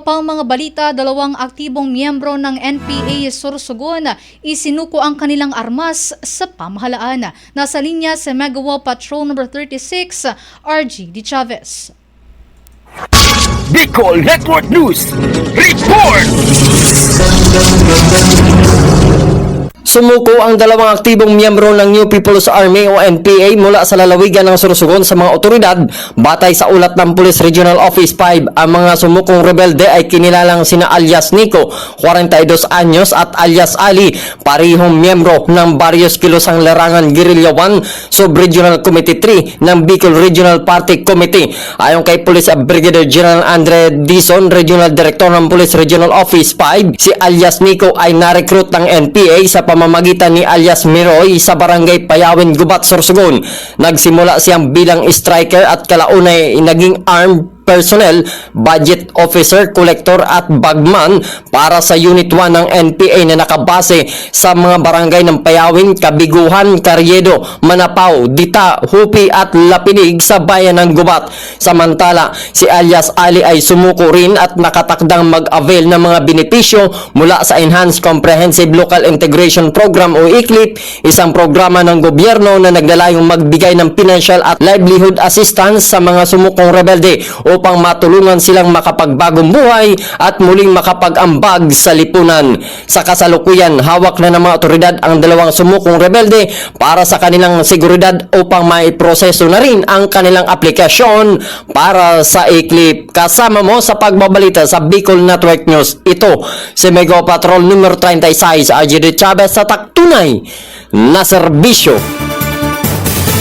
Pang mga balita, dalawang aktibong miyembro ng NPA Sorsogon isinuko ang kanilang armas sa pamahalaan. Nasa linya sa Megawa Patrol No. 36, RG D. Chavez. Bicol Network News Report! Sumuko ang dalawang aktibong miyembro ng New People's Army o NPA mula sa lalawigan ng Sorsogon sa mga otoridad. Batay sa ulat ng Police Regional Office 5, ang mga sumukong rebelde ay kinilalang sina alias Nico, 42 anyos at alias Ali, parihong miyembro ng Barrios Kilosang Larangan Guerrilla 1 Sub-Regional Committee 3 ng Bicol Regional Party Committee. Ayon kay Police Brigadier General Andre Dizon, Regional Director ng Police Regional Office 5, si alias Nico ay na-recruit ng NPA sa pamamagitan ni alias Miroy sa Barangay Payawin, Gubat, Sorsogon. Nagsimula siyang bilang striker at kalaunay naging armed personnel, budget officer, collector at bagman para sa Unit 1 ng NPA na nakabase sa mga barangay ng Payawin, Kabiguhan, Carriedo, Manapao, Dita, Hupi at Lapinig sa bayan ng Gubat. Samantala, si alias Ali ay sumuko rin at nakatakdang mag-avail ng mga benepisyo mula sa Enhanced Comprehensive Local Integration Program o ICLIP, isang programa ng gobyerno na naglalayong magbigay ng financial at livelihood assistance sa mga sumukong rebelde upang matulungan silang makapagbagong buhay at muling makapag-ambag sa lipunan. Sa kasalukuyan, hawak na ng mga otoridad ang dalawang sumukong rebelde para sa kanilang seguridad upang maiproseso na rin ang kanilang aplikasyon para sa ICLIP. Kasama mo sa pagbabalita sa Bicol Network News. Ito si Megawa Patrol No. 36, RG D. Chavez sa taktunay na serbisyo.